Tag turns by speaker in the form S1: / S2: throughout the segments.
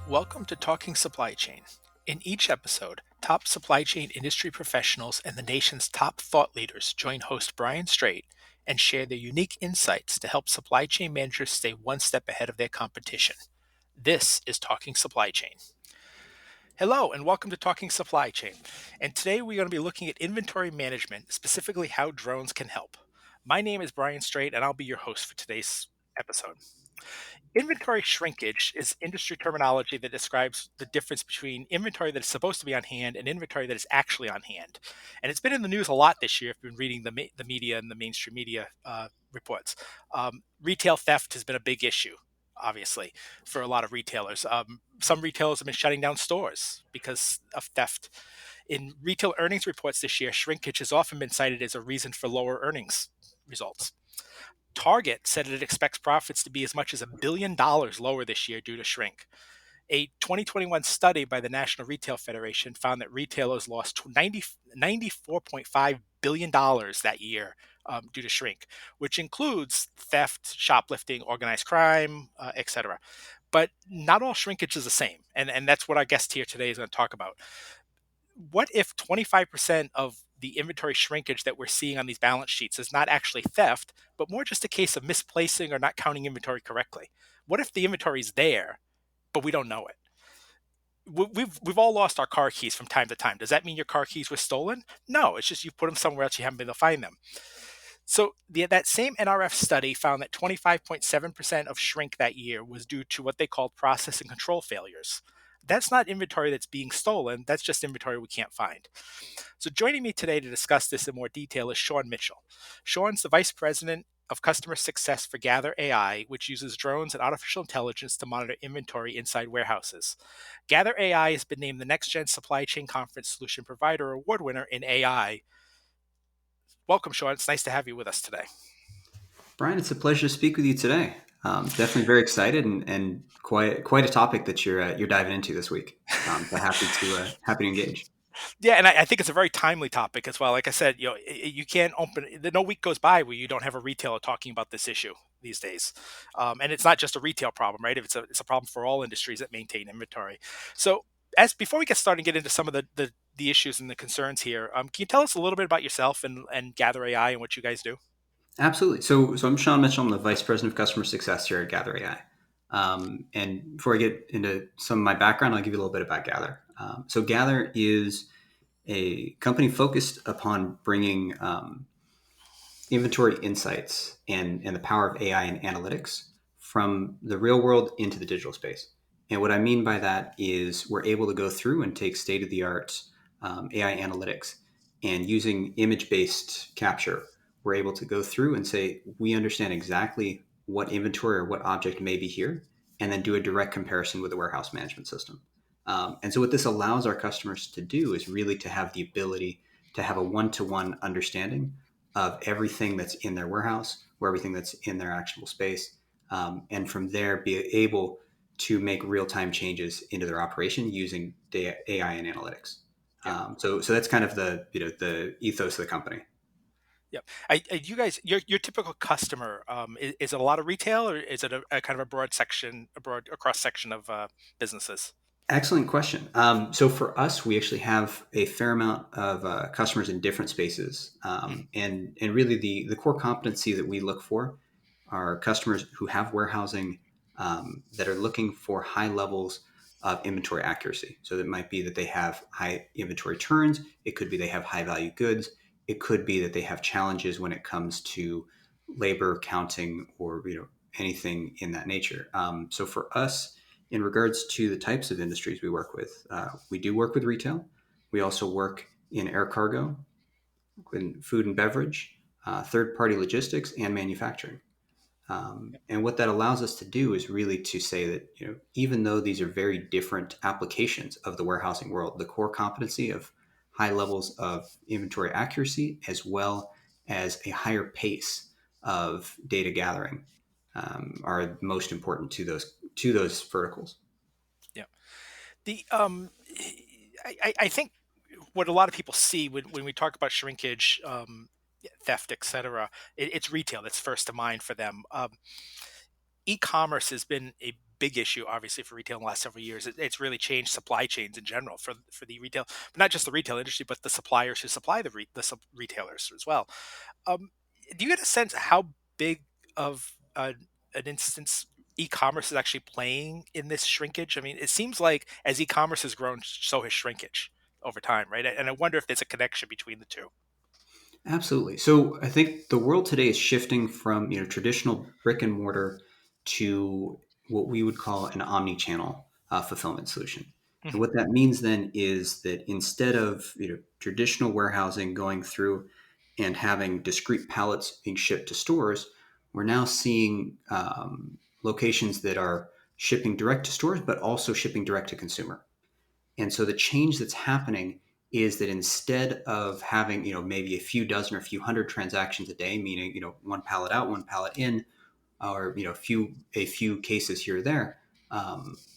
S1: Welcome to Talking Supply Chain. In each episode, top supply chain industry professionals and the nation's top thought leaders join host Brian Strait and share their unique insights to help supply chain managers stay one step ahead of their competition. This is Talking Supply Chain. Hello, and welcome to Talking Supply Chain. And today we're going to be looking at inventory management, specifically how drones can help. My name is Brian Strait, and I'll be your host for today's episode. Inventory shrinkage is industry terminology that describes the difference between inventory that is supposed to be on hand and inventory that is actually on hand. And it's been in the news a lot this year. I've been reading the media and the mainstream media reports. Retail theft has been a big issue, obviously, for a lot of retailers. Some retailers have been shutting down stores because of theft. In retail earnings reports this year, shrinkage has often been cited as a reason for lower earnings results. Target said it expects profits to be as much as $1 billion lower this year due to shrink. A 2021 study by the National Retail Federation found that retailers lost $94.5 billion that year due to shrink, which includes theft, shoplifting, organized crime, etc. But not all shrinkage is the same. And that's what our guest here today is going to talk about. What if 25% of the inventory shrinkage that we're seeing on these balance sheets is not actually theft, but more just a case of misplacing or not counting inventory correctly? What if the inventory is there, but we don't know it? We've all lost our car keys from time to time. Does that mean your car keys were stolen? No, it's just you put them somewhere else, you haven't been able to find them. So that same NRF study found that 25.7% of shrink that year was due to what they called process and control failures. That's not inventory that's being stolen. That's just inventory we can't find. So joining me today to discuss this in more detail is Sean Mitchell. Sean's the Vice President of Customer Success for Gather AI, which uses drones and artificial intelligence to monitor inventory inside warehouses. Gather AI has been named the Next Gen Supply Chain Conference Solution Provider Award winner in AI. Welcome, Sean. It's nice to have you with us today.
S2: Brian, it's a pleasure to speak with you today. Definitely very excited and quite a topic that you're diving into this week. So happy to engage.
S1: Yeah, and I think it's a very timely topic as well. Like I said, you can't open. No week goes by where you don't have a retailer talking about this issue these days, and it's not just a retail problem, right? It's a problem for all industries that maintain inventory. So, as before we get started and get into some of the issues and the concerns here, can you tell us a little bit about yourself and Gather AI and what you guys do?
S2: Absolutely. So I'm Sean Mitchell. I'm the Vice President of Customer Success here at Gather AI. And before I get into some of my background, I'll give you a little bit about Gather. So Gather is a company focused upon bringing inventory insights and the power of AI and analytics from the real world into the digital space. And what I mean by that is we're able to go through and take state of the art AI analytics and using image based capture, we're able to go through and say, we understand exactly what inventory or what object may be here, and then do a direct comparison with the warehouse management system. And so, what this allows our customers to do is really to have the ability to have a one to one understanding of everything that's in their warehouse or everything that's in their actionable space. And from there, be able to make real time changes into their operation using AI and analytics.
S1: Yeah.
S2: So that's kind of the ethos of the company.
S1: Yep. You guys, your typical customer, is it a lot of retail or is it a kind of a cross section of businesses?
S2: Excellent question. So for us, we actually have a fair amount of customers in different spaces, and really the core competency that we look for are customers who have warehousing that are looking for high levels of inventory accuracy. So that might be that they have high inventory turns. It could be they have high value goods. It could be that they have challenges when it comes to labor counting or anything in that nature. So for us, in regards to the types of industries we work with, we do work with retail. We also work in air cargo, in food and beverage, third-party logistics, and manufacturing. And what that allows us to do is really to say that even though these are very different applications of the warehousing world, the core competency of high levels of inventory accuracy as well as a higher pace of data gathering are most important to those verticals.
S1: Yeah. The I think what a lot of people see when we talk about shrinkage, theft, etc., it's retail that's first to mind for them. E-commerce has been a big issue, obviously, for retail in the last several years. It's really changed supply chains in general for the retail, but not just the retail industry, but the suppliers who supply retailers as well. Um, do you get a sense how big of an instance e-commerce is actually playing in this shrinkage? I mean, it seems like as e-commerce has grown, so has shrinkage over time, right? And I wonder if there's a connection between the two.
S2: Absolutely. So I think the world today is shifting from traditional brick and mortar to what we would call an omni-channel fulfillment solution. And
S1: Hmm.
S2: what that means then is that instead of traditional warehousing going through and having discrete pallets being shipped to stores, we're now seeing locations that are shipping direct to stores, but also shipping direct to consumer. And so the change that's happening is that instead of having, maybe a few dozen or a few hundred transactions a day, meaning, one pallet out, one pallet in, or, a few cases here or there,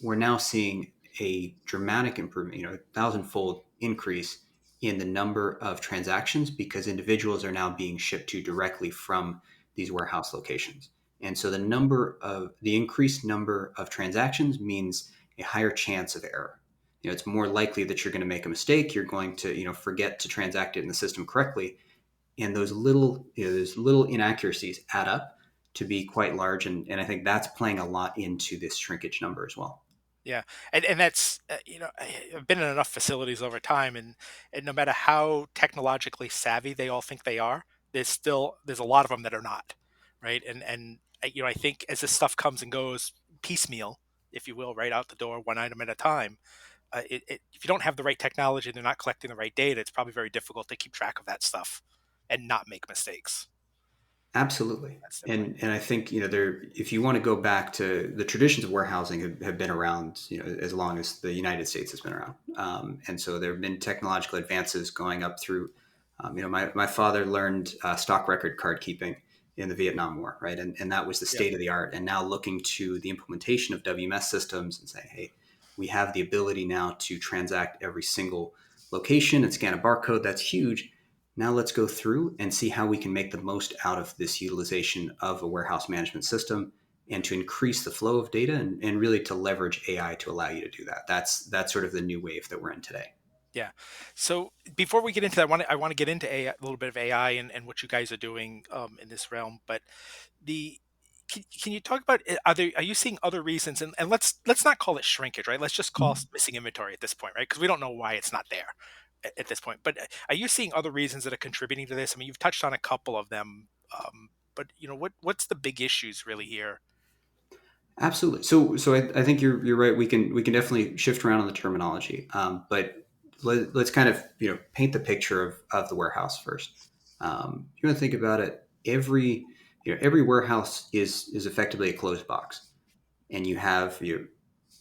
S2: we're now seeing a dramatic improvement, a thousandfold increase in the number of transactions because individuals are now being shipped to directly from these warehouse locations. And so the increased number of transactions means a higher chance of error. It's more likely that you're going to make a mistake. You're going to, forget to transact it in the system correctly, and those little inaccuracies add up to be quite large. And I think that's playing a lot into this shrinkage number as well.
S1: Yeah, and that's I've been in enough facilities over time, and no matter how technologically savvy they all think they are, there's a lot of them that are not, right? And I think as this stuff comes and goes piecemeal, if you will, right out the door, one item at a time. If you don't have the right technology, they're not collecting the right data. It's probably very difficult to keep track of that stuff and not make mistakes.
S2: Absolutely.
S1: That's the point.
S2: And I think, there, if you want to go back to the traditions of warehousing have been around, as long as the United States has been around. And so there have been technological advances going up through, my father learned stock record card keeping in the Vietnam War, right? And that was the
S1: Yep.
S2: state of the art. And now looking to the implementation of WMS systems and say, hey, we have the ability now to transact every single location and scan a barcode. That's huge. Now let's go through and see how we can make the most out of this utilization of a warehouse management system and to increase the flow of data and really to leverage AI to allow you to do that. That's sort of the new wave that we're in today.
S1: Yeah. So before we get into that, I want to get into a little bit of AI and what you guys are doing in this realm. But the can you talk about are you seeing other reasons? And let's not call it shrinkage, right? Let's just call it missing inventory at this point, right? Because we don't know why it's not there at this point. But are you seeing other reasons that are contributing to this? I mean, you've touched on a couple of them, but what's the big issues really here?
S2: Absolutely. So I think you're right. We can definitely shift around on the terminology, but let's kind of paint the picture of the warehouse first. You want to think about it. Every warehouse is effectively a closed box, and you have your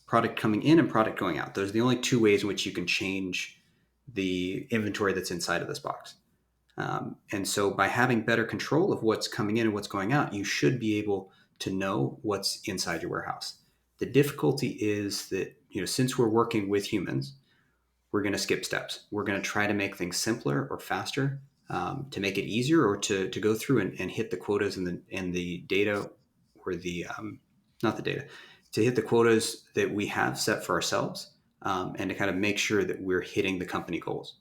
S2: product coming in and product going out. Those are the only two ways in which you can change the inventory that's inside of this box. And so by having better control of what's coming in and what's going out, you should be able to know what's inside your warehouse. The difficulty is that, since we're working with humans, we're going to skip steps. We're going to try to make things simpler or faster, to make it easier, or to go through and hit the quotas and the data, or the not the data, to hit the quotas that we have set for ourselves, and to kind of make sure that we're hitting the company goals.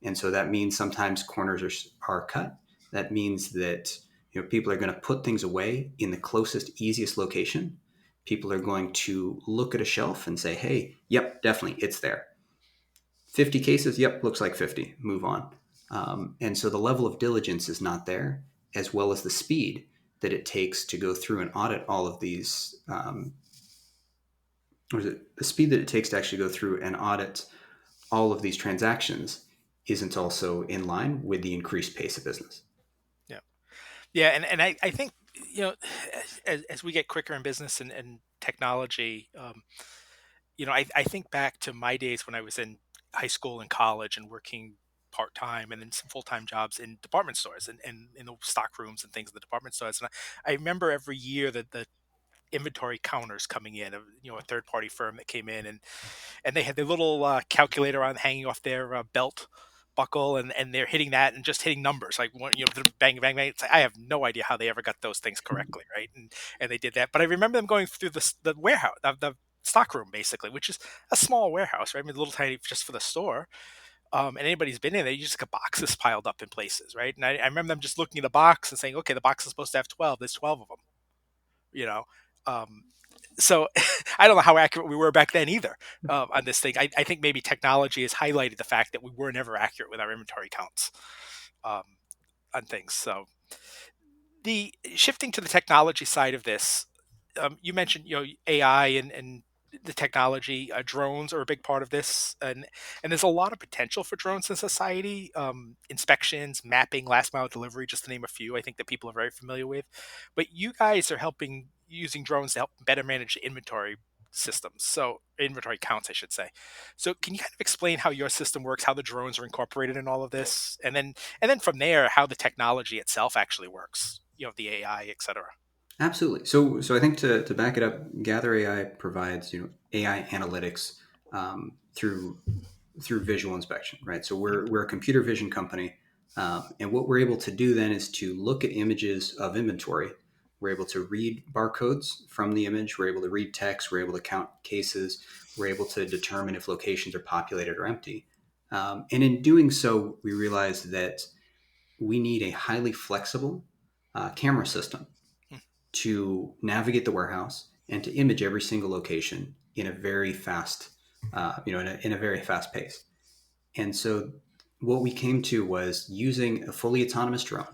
S2: And so that means sometimes corners are cut. That means that people are going to put things away in the closest, easiest location. People are going to look at a shelf and say, "Hey, yep, definitely, it's there." 50 cases, yep, looks like 50. Move on. And so the level of diligence is not there, as well as the speed that it takes to go through and audit all of these. Or is it the speed that it takes to actually go through and audit all of these transactions isn't also in line with the increased pace of business.
S1: Yeah. Yeah, and I think as we get quicker in business and technology, I think back to my days when I was in high school and college and working part time and then some full time jobs in department stores and in the stock rooms and things in the department stores. And I remember every year that the inventory counters coming in of a third party firm that came in and they had their little calculator on hanging off their belt, buckle, and they're hitting that and just hitting numbers like one, bang bang bang. It's like, I have no idea how they ever got those things correctly, right? And they did that. But I remember them going through the warehouse, the stock room basically, which is a small warehouse, right? I mean, a little tiny just for the store. And anybody's been in there, you just got boxes piled up in places, right? And I remember them just looking at the box and saying, okay, the box is supposed to have 12. There's 12 of them, you know. Um, so I don't know how accurate we were back then either on this thing. I think maybe technology has highlighted the fact that we were never accurate with our inventory counts um, on things. So the shifting to the technology side of this, you mentioned AI and the technology. Drones are a big part of this, and there's a lot of potential for drones in society. Inspections, mapping, last mile delivery, just to name a few. I think that people are very familiar with. But you guys are helping using drones to help better manage inventory systems, so inventory counts, I should say. So can you kind of explain how your system works, how the drones are incorporated in all of this, and then from there how the technology itself actually works, the AI, etc.
S2: Absolutely. So I think to back it up, Gather AI provides AI analytics through visual inspection, right? So we're a computer vision company, and what we're able to do then is to look at images of inventory. We're able to read barcodes from the image. We're able to read text. We're able to count cases. We're able to determine if locations are populated or empty. And in doing so, we realize that we need a highly flexible camera system to navigate the warehouse and to image every single location in a very fast, in a very fast pace. And so what we came to was using a fully autonomous drone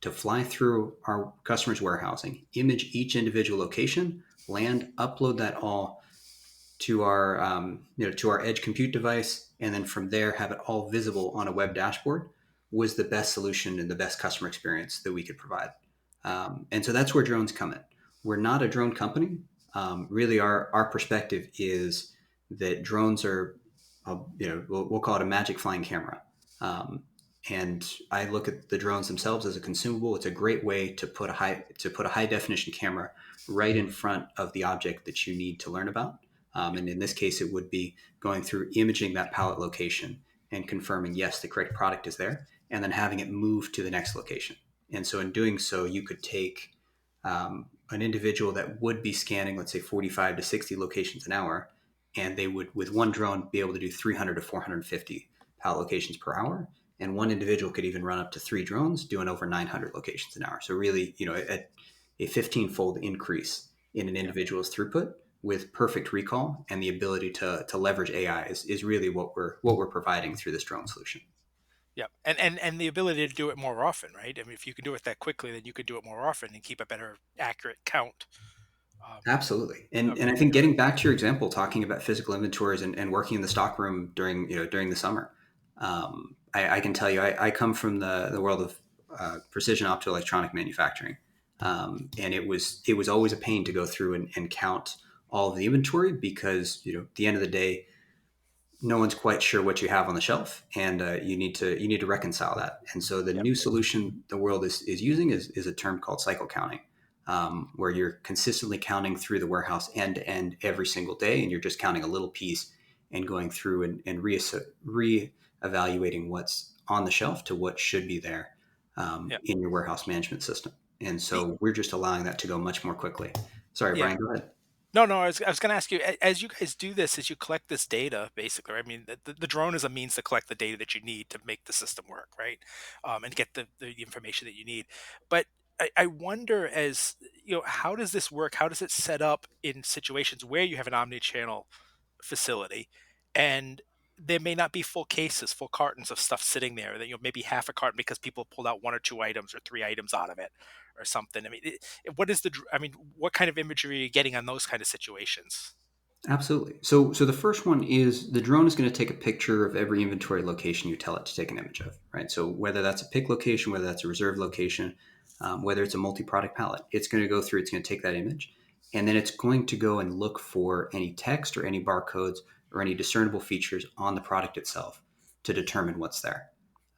S2: to fly through our customers' warehousing, image each individual location, land, upload that all to our to our edge compute device, and then from there have it all visible on a web dashboard was the best solution and the best customer experience that we could provide. And so that's where drones come in. We're not a drone company. Really, our perspective is that drones are, we'll call it a magic flying camera. And I look at the drones themselves as a consumable. It's a great way to put a high definition camera right in front of the object that you need to learn about. And in this case, it would be going through imaging that pallet location and confirming, yes, the correct product is there, and then having it move to the next location. And so, in doing so, you could take an individual that would be scanning, let's say, 45 to 60 locations an hour, and they would, with one drone, be able to do 300 to 450 pallet locations per hour. And one individual could even run up to three drones doing over 900 locations an hour. So, really, a 15-fold increase in an
S1: Yeah.
S2: individual's throughput with perfect recall and the ability to leverage AI is really what we're providing through this drone solution.
S1: Yeah, and the ability to do it more often, right? I mean, if you can do it that quickly, then you could do it more often and keep a better accurate count um,
S2: Absolutely. And I think
S1: inventory.
S2: getting back to your example, talking about physical inventories and working in the stock room during the summer, I can tell you, I come from the world of precision optoelectronic manufacturing. And it was always a pain to go through and count all of the inventory because, at the end of the day, no one's quite sure what you have on the shelf, and you need to reconcile that. And so the
S1: Yep.
S2: new solution the world is using is a term called cycle counting, where you're consistently counting through the warehouse end to end every single day, and you're just counting a little piece and going through and re-evaluating what's on the shelf to what should be there
S1: Yep.
S2: in your warehouse management system. And
S1: The
S2: so we're just allowing that to go much more quickly. Sorry,
S1: Yeah.
S2: Brian, go ahead.
S1: No, no, I was going to ask you, as you guys do this, as you collect this data, basically, I mean, the drone is a means to collect the data that you need to make the system work, right? And get the information that you need. But I wonder, how does this work? How does it set up in situations where you have an omni-channel facility and there may not be full cases, full cartons of stuff sitting there, that maybe half a carton because people pulled out one or two items or three items out of it or something. I mean, what kind of imagery are you getting on those kind of situations?
S2: Absolutely. So the first one is the drone is going to take a picture of every inventory location you tell it to take an image of, right? So whether that's a pick location, whether that's a reserve location, whether it's a multi-product pallet, it's going to go through. It's going to take that image, and then it's going to go and look for any text or any barcodes or any discernible features on the product itself to determine what's there.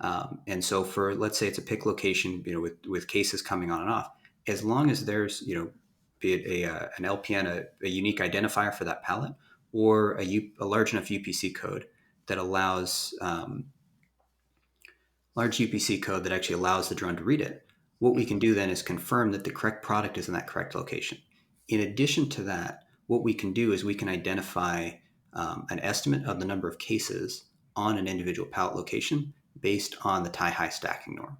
S2: And so for, let's say it's a pick location, with cases coming on and off, as long as there's be it an LPN, a unique identifier for that pallet, or a large enough UPC code that allows large UPC code that actually allows the drone to read it. What we
S1: Mhm.
S2: can do then is confirm that the correct product is in that correct location. In addition to that, what we can do is we can identify an estimate of the number of cases on an individual pallet location based on the tie high stacking norm.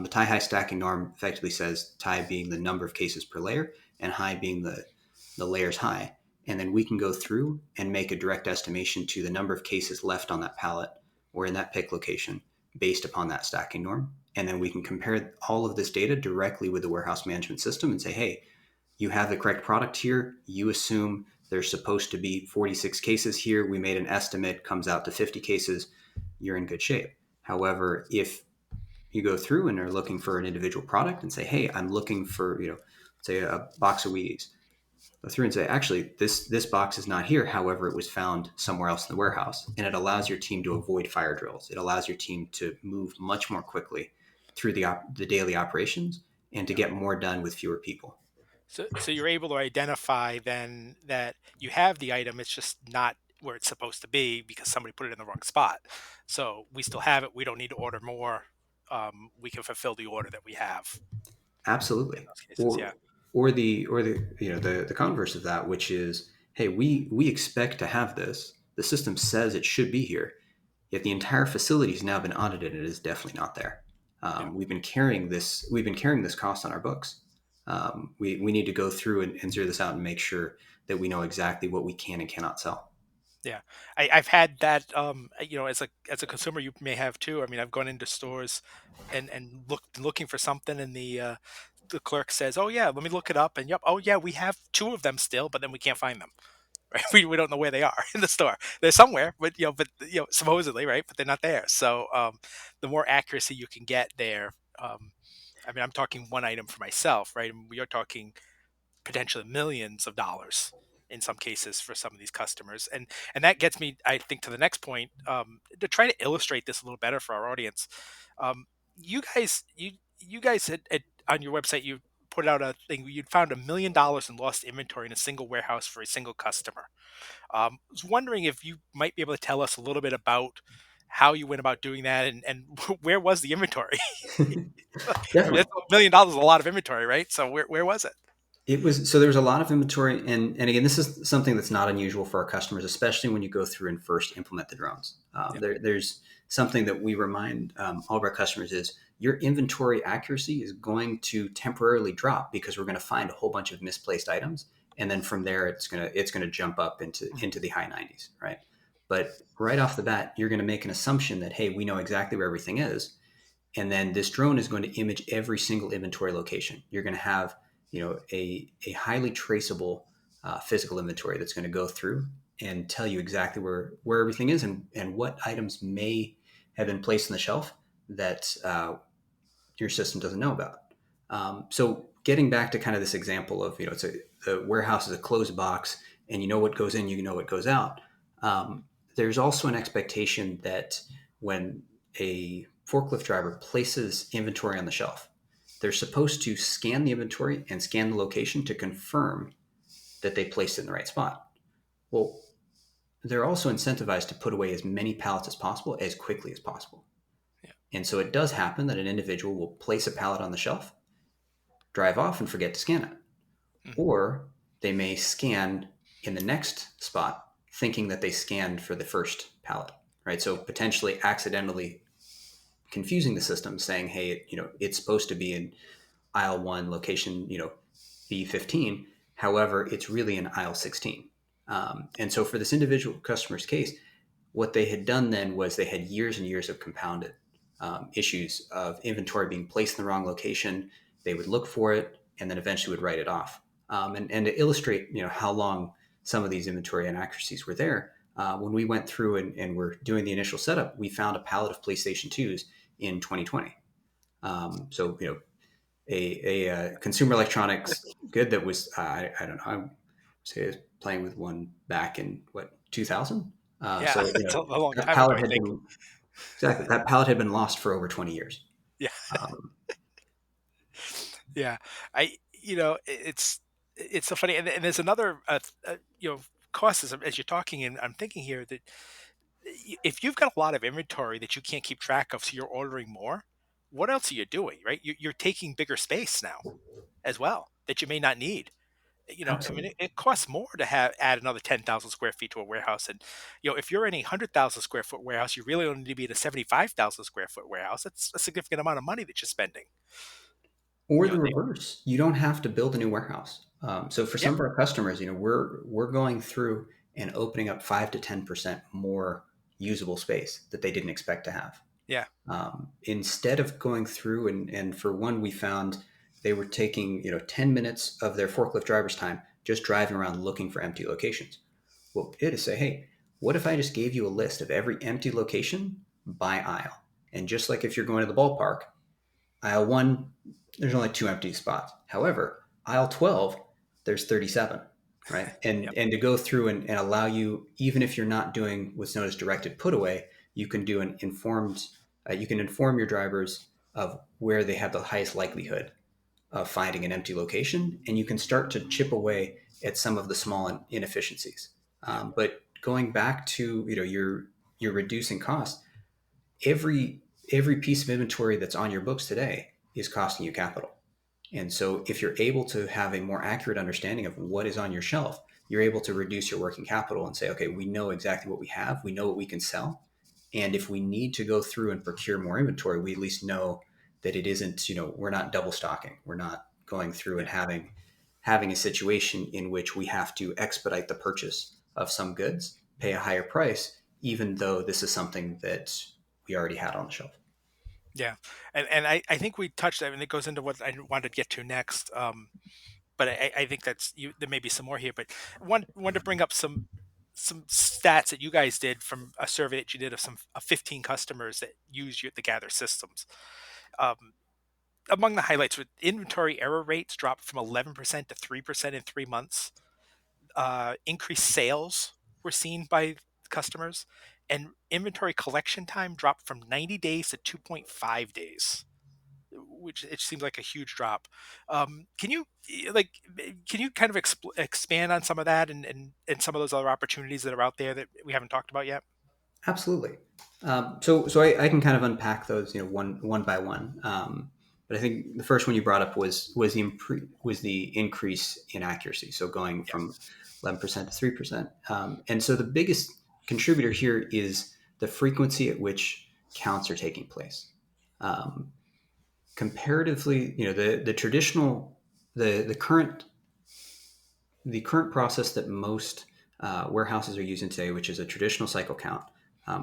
S2: The tie high stacking norm effectively says tie being the number of cases per layer and high being the layers high. And then we can go through and make a direct estimation to the number of cases left on that pallet or in that pick location based upon that stacking norm. And then we can compare all of this data directly with the warehouse management system and say, hey, you have the correct product here. You assume there's supposed to be 46 cases here. We made an estimate, comes out to 50 cases. You're in good shape. However, if you go through and are looking for an individual product and say, hey, I'm looking for, say a box of Wheaties, go through and say, actually, this box is not here. However, it was found somewhere else in the warehouse, and it allows your team to avoid fire drills. It allows your team to move much more quickly through the daily operations and to
S1: Yep.
S2: get more done with fewer people.
S1: So you're able to identify then that you have the item, it's just not where it's supposed to be because somebody put it in the wrong spot. So we still have it. We don't need to order more. We can fulfill the order that we have in
S2: Absolutely.
S1: those cases.
S2: Or
S1: Yeah.
S2: or the the converse of that, which is, hey, we expect to have this. The system says it should be here, yet the entire facility has now been audited and it is definitely not there.
S1: Yeah.
S2: We've been carrying this cost on our books. We need to go through and zero this out and make sure that we know exactly what we can and cannot sell.
S1: Yeah, I've had that. As a consumer, you may have too. I mean, I've gone into stores and looking for something, and the clerk says, "Oh yeah, let me look it up." And yep, oh yeah, we have two of them still, but then we can't find them. Right? We don't know where they are in the store. They're somewhere, but supposedly, right? But they're not there. So the more accuracy you can get there. I mean, I'm talking one item for myself, right? And we are talking potentially millions of dollars in some cases for some of these customers, and that gets me, I think, to the next point, to try to illustrate this a little better for our audience. um, you guys on your website, you put out a thing, you'd found $1 million in lost inventory in a single warehouse for a single customer. I was wondering if you might be able to tell us a little bit about how you went about doing that, and where was the inventory? I mean,
S2: Definitely.
S1: that's $1 million is a lot of inventory, right? So where was it?
S2: It was so there was a lot of inventory, and again, this is something that's not unusual for our customers, especially when you go through and first implement the drones.
S1: Yeah.
S2: There's something that we remind all of our customers is your inventory accuracy is going to temporarily drop because we're going to find a whole bunch of misplaced items, and then from there it's gonna jump up into the high 90s, right? But right off the bat, you're going to make an assumption that hey, we know exactly where everything is, and then this drone is going to image every single inventory location. You're going to have a highly traceable physical inventory that's going to go through and tell you exactly where everything is and what items may have been placed on the shelf that your system doesn't know about. So getting back to kind of this example of the warehouse is a closed box and you know what goes in, you know what goes out. There's also an expectation that when a forklift driver places inventory on the shelf, they're supposed to scan the inventory and scan the location to confirm that they placed it in the right spot. Well, they're also incentivized to put away as many pallets as possible as quickly as possible.
S1: Yeah.
S2: And so it does happen that an individual will place a pallet on the shelf, drive off, and forget to scan it.
S1: Mhm.
S2: Or they may scan in the next spot, thinking that they scanned for the first pallet, right? So potentially accidentally confusing the system, saying, "Hey, it's supposed to be in aisle one, location, B15. However, it's really in aisle 16." And so for this individual customer's case, what they had done then was they had years and years of compounded issues of inventory being placed in the wrong location. They would look for it and then eventually would write it off. And to illustrate, how long some of these inventory inaccuracies were there, when we went through and were doing the initial setup, we found a pallet of PlayStation 2s in 2020. So, consumer electronics good that was, I don't know, I would say I was playing with one back in what, 2000.
S1: Yeah,
S2: So
S1: it's a long
S2: that
S1: time ago,
S2: pallet
S1: I
S2: had
S1: think.
S2: been exactly that pallet had been lost for over 20 years.
S1: Yeah,
S2: Um,
S1: yeah. It's so funny, and there's another cost as you're talking, and I'm thinking here that if you've got a lot of inventory that you can't keep track of, so you're ordering more, what else are you doing, right? You're taking bigger space now as well that you may not need. I mean,
S2: Absolutely.
S1: it costs more to have add another 10,000 square feet to a warehouse. And, if you're in a 100,000 square foot warehouse, you really only need to be in a 75,000 square foot warehouse. That's a significant amount of money that you're spending.
S2: Or
S1: You
S2: the
S1: know, they,
S2: reverse, you don't have to build a new warehouse. So for
S1: yeah,
S2: some of our customers, we're going through and opening up 5 to 10% more usable space that they didn't expect to have.
S1: yeah,
S2: Instead of going through and for one, we found they were taking 10 minutes of their forklift driver's time just driving around looking for empty locations. Well, it is say, hey, what if I just gave you a list of every empty location by aisle? And just like if you're going to the ballpark, aisle one, there's only two empty spots. However, aisle 12, there's 37, right? And
S1: yep,
S2: and to go through and allow you, even if you're not doing what's known as directed put away, you can do an informed, you can inform your drivers of where they have the highest likelihood of finding an empty location, and you can start to chip away at some of the small inefficiencies.
S1: yep,
S2: But going back to you're reducing costs. Every piece of inventory that's on your books today is costing you capital. And so if you're able to have a more accurate understanding of what is on your shelf, you're able to reduce your working capital and say, okay, we know exactly what we have, we know what we can sell. And if we need to go through and procure more inventory, we at least know that it isn't, we're not double stocking. We're not going through and
S1: yeah,
S2: having a situation in which we have to expedite the purchase of some goods, pay a higher price, even though this is something that we already had on the shelf.
S1: yeah. And I think we touched that, and it goes into what I wanted to get to next. But I think there may be some more here. But wanted to bring up some stats that you guys did from a survey that you did of 15 customers that use the Gather systems. Um, Among the highlights, with inventory error rates dropped from 11% to 3% in 3 months. Increased sales were seen by customers, and inventory collection time dropped from 90 days to 2.5 days, which it seems like a huge drop. Can you can you kind of expand on some of that, and some of those other opportunities that are out there that we haven't talked about yet?
S2: Absolutely. So I can kind of unpack those, one by one. But I think the first one you brought up was the increase in accuracy. So going from
S1: Yes.
S2: 11% to 3%. And so the biggest contributor here is the frequency at which counts are taking place. Um, Comparatively, the traditional, the current process that most warehouses are using today, which is a traditional cycle count,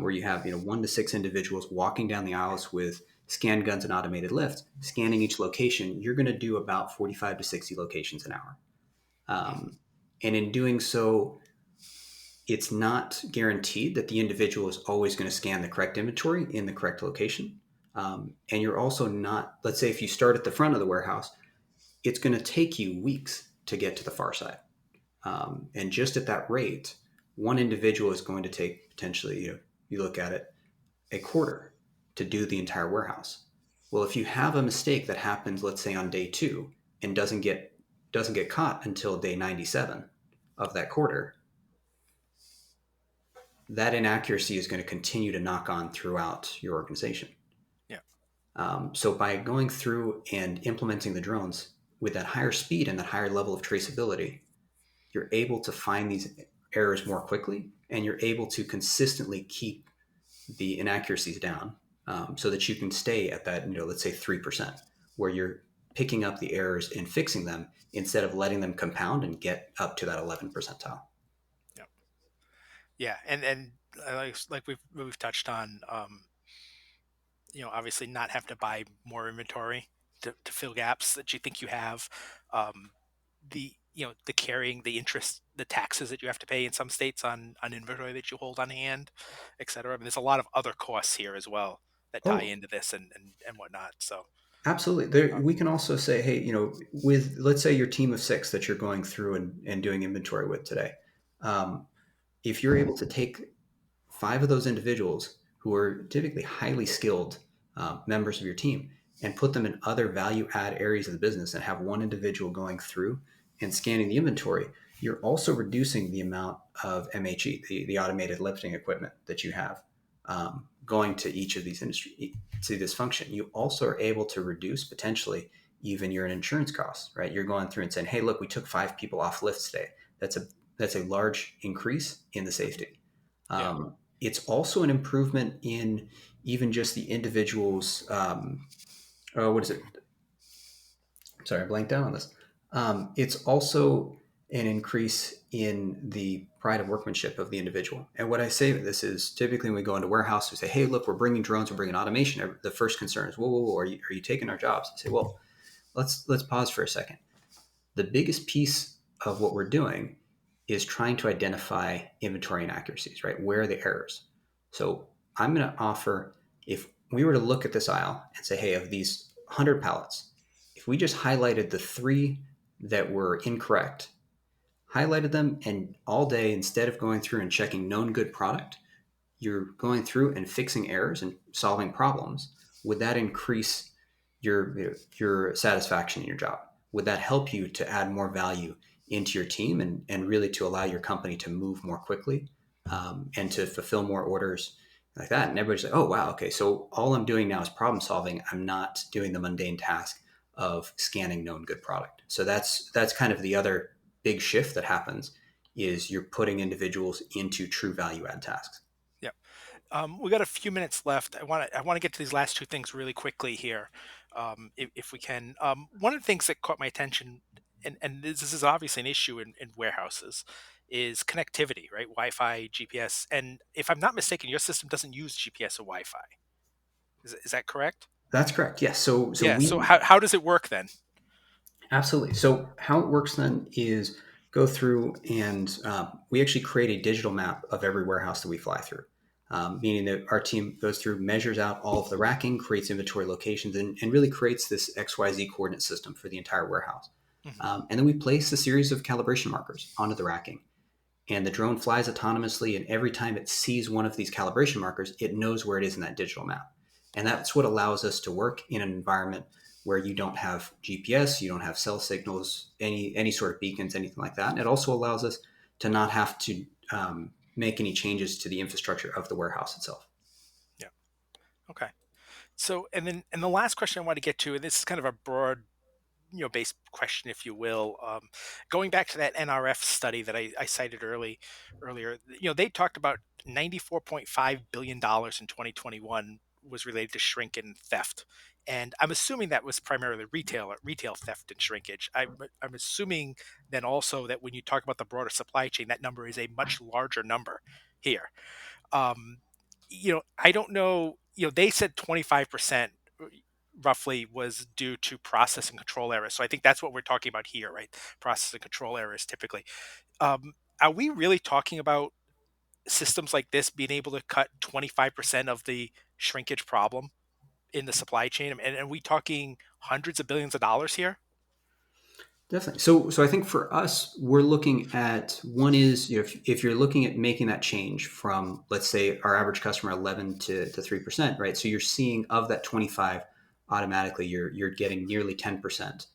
S2: where you have 1 to 6 individuals walking down the aisles with scan guns and automated lifts, scanning each location. You're going to do about 45 to 60 locations an hour,
S1: Mhm.
S2: and in doing so, it's not guaranteed that the individual is always going to scan the correct inventory in the correct location. And you're also not, let's say, if you start at the front of the warehouse, it's going to take you weeks to get to the far side. And just at that rate, one individual is going to take potentially, you look at it, a quarter to do the entire warehouse. Well, if you have a mistake that happens, let's say on day two, and doesn't get caught until day 97 of that quarter, that inaccuracy is going to continue to knock on throughout your organization.
S1: Yeah.
S2: So by going through and implementing the drones with that higher speed and that higher level of traceability, you're able to find these errors more quickly, and you're able to consistently keep the inaccuracies down, so that you can stay at that, let's say 3%, where you're picking up the errors and fixing them instead of letting them compound and get up to that 11 percentile.
S1: Yeah. Yeah. And like we've touched on, obviously not have to buy more inventory to fill gaps that you think you have. Um, the carrying, the interest, the taxes that you have to pay in some states on inventory that you hold on hand, et cetera. I mean, there's a lot of other costs here as well that tie
S2: Oh,
S1: into this and whatnot. So,
S2: absolutely. There,
S1: uh,
S2: we can also say, hey, with, let's say, your team of 6 that you're going through and doing inventory with today. Um, if you're able to take 5 of those individuals who are typically highly skilled members of your team and put them in other value add areas of the business and have one individual going through and scanning the inventory, you're also reducing the amount of MHE, the automated lifting equipment that you have going to each of these industry to this function. You also are able to reduce potentially even your insurance costs, right? You're going through and saying, "Hey, look, we took 5 people off lifts today. That's a large increase in the safety."
S1: Yeah.
S2: It's also an improvement in even just the individual's. What is it? Sorry, I blanked out on this. It's also an increase in the pride of workmanship of the individual. And what I say with this is typically when we go into warehouse, we say, "Hey, look, we're bringing drones, we're bringing automation." The first concern is, "Whoa, are you taking our jobs?" I say, "Well, let's pause for a second. The biggest piece of what we're doing is trying to identify inventory inaccuracies, right? Where are the errors? So I'm going to offer, if we were to look at this aisle and say, hey, of these 100 pallets, if we just highlighted the 3 that were incorrect, highlighted them, and all day, instead of going through and checking known good product, you're going through and fixing errors and solving problems, would that increase your satisfaction in your job? Would that help you to add more value into your team and really to allow your company to move more quickly and to fulfill more orders like that? And everybody's like, oh, wow, okay, so all I'm doing now is problem solving. I'm not doing the mundane task of scanning known good product. So that's kind of the other big shift that happens is you're putting individuals into true value add tasks.
S1: Yeah. We got a few minutes left. I want to get to these last two things really quickly here, if we can. One of the things that caught my attention, and this is obviously an issue in warehouses, is connectivity, right? Wi-Fi, GPS, and if I'm not mistaken, your system doesn't use GPS or Wi-Fi. Is that correct?
S2: That's correct. Yes. So
S1: Yeah. So
S2: we
S1: how does it work then?
S2: absolutely. So how it works then is go through and we actually create a digital map of every warehouse that we fly through. Meaning that our team goes through, measures out all of the racking, creates inventory locations, and really creates this XYZ coordinate system for the entire warehouse.
S1: Hmm.
S2: And then we place a series of calibration markers onto the racking. And the drone flies autonomously, and every time it sees one of these calibration markers, it knows where it is in that digital map. And that's what allows us to work in an environment where you don't have GPS, you don't have cell signals, any sort of beacons, anything like that. And it also allows us to not have to make any changes to the infrastructure of the warehouse itself.
S1: Yeah. Okay. So, and the last question I want to get to, and this is kind of a broad, based question, if you will. Going back to that NRF study that I cited earlier, they talked about $94.5 billion in 2021 was related to shrink and theft, and I'm assuming that was primarily retail theft and shrinkage. I'm assuming then also that when you talk about the broader supply chain, that number is a much larger number here. um, I don't know. They said 25% roughly was due to process and control errors. So I think that's what we're talking about here, right? Process and control errors typically. Are we really talking about systems like this being able to cut 25% of the shrinkage problem in the supply chain? And are we talking hundreds of billions of dollars here?
S2: Definitely. So I think for us, we're looking at one is if you're looking at making that change from, let's say, our average customer 11 to 3%, right? So you're seeing of that 25 automatically, you're getting nearly 10%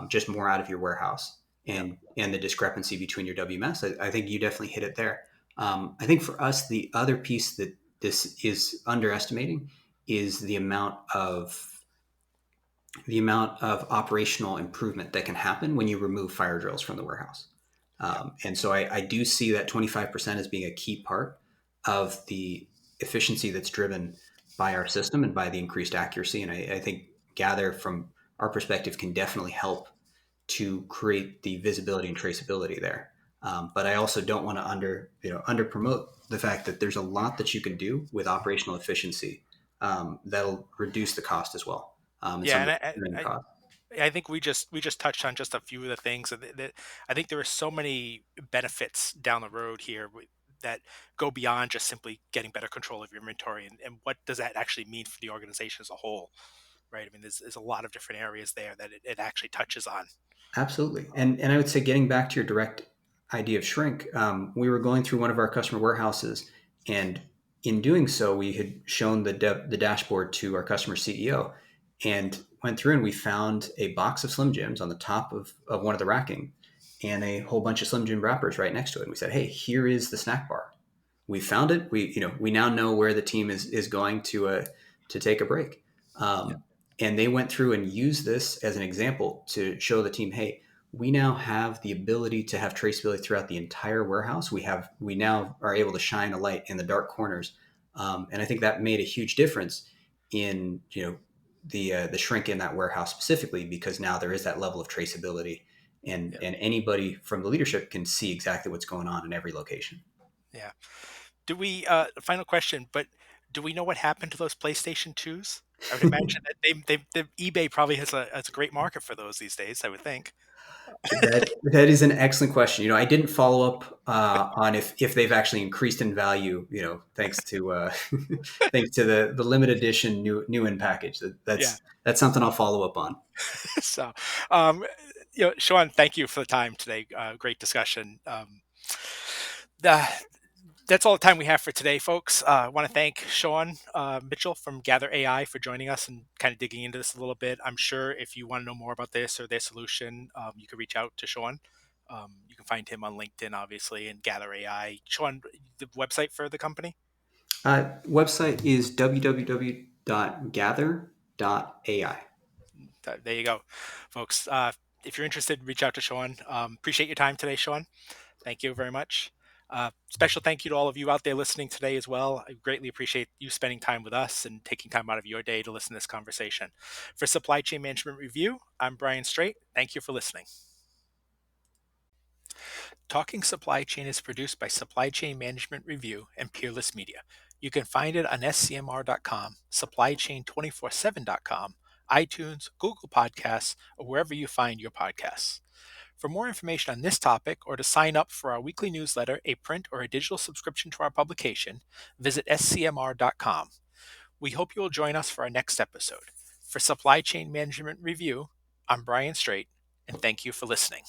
S2: just more out of your warehouse,
S1: Yeah.
S2: and the discrepancy between your WMS. I think you definitely hit it there. I think for us, the other piece that this is underestimating is the amount of operational improvement that can happen when you remove fire drills from the warehouse.
S1: Yeah.
S2: And so I do see that 25% as being a key part of the efficiency that's driven by our system and by the increased accuracy. And I think Gather, from our perspective, can definitely help to create the visibility and traceability there. But I also don't want to under promote the fact that there's a lot that you can do with operational efficiency that'll reduce the cost as well. And
S1: Yeah.
S2: some of
S1: And
S2: the cost.
S1: I think we just touched on just a few of the things, and I think there are so many benefits down the road here that go beyond just simply getting better control of your inventory, and what does that actually mean for the organization as a whole, right? I mean, there's a lot of different areas there that it actually touches on.
S2: Absolutely. And I would say, getting back to your direct idea of shrink, we were going through one of our customer warehouses, and in doing so, we had shown the dashboard to our customer CEO, and went through and we found a box of Slim Jims on the top of one of the racking. and a whole bunch of Slim Jim wrappers right next to it. And we said, hey, here is the snack bar. We found it. We now know where the team is going to take a break.
S1: Yeah.
S2: And they went through and used this as an example to show the team, hey, we now have the ability to have traceability throughout the entire warehouse. We now are able to shine a light in the dark corners, and I think that made a huge difference in the shrink in that warehouse specifically, because now there is that level of traceability, and
S1: Yeah.
S2: anybody from the leadership can see exactly what's going on in every location.
S1: Yeah. Do we, final question, but do we know what happened to those PlayStation 2s? I would imagine that the eBay probably has a great market for those these days, I would think.
S2: That is an excellent question. I didn't follow up on if they've actually increased in value. Thanks to thanks to the limited edition new in package.
S1: Yeah.
S2: That's something I'll follow up on.
S1: So, um, Sean, thank you for the time today. Great discussion. The, that's all the time we have for today, folks. I want to thank Sean Mitchell from Gather AI for joining us and kind of digging into this a little bit. I'm sure if you want to know more about this or their solution, you can reach out to Sean. You can find him on LinkedIn, obviously, and Gather AI. Sean, the website for the company?
S2: Website is www.gather.ai.
S1: There you go, folks. If you're interested, reach out to Sean. Appreciate your time today, Sean. Thank you very much. Special thank you to all of you out there listening today as well. I greatly appreciate you spending time with us and taking time out of your day to listen to this conversation. For Supply Chain Management Review, I'm Brian Straight. Thank you for listening. Talking Supply Chain is produced by Supply Chain Management Review and Peerless Media. You can find it on scmr.com, supplychain247.com, iTunes, Google Podcasts, or wherever you find your podcasts. For more information on this topic or to sign up for our weekly newsletter, a print or a digital subscription to our publication, visit scmr.com. We hope you will join us for our next episode. For Supply Chain Management Review, I'm Brian Straight, and thank you for listening.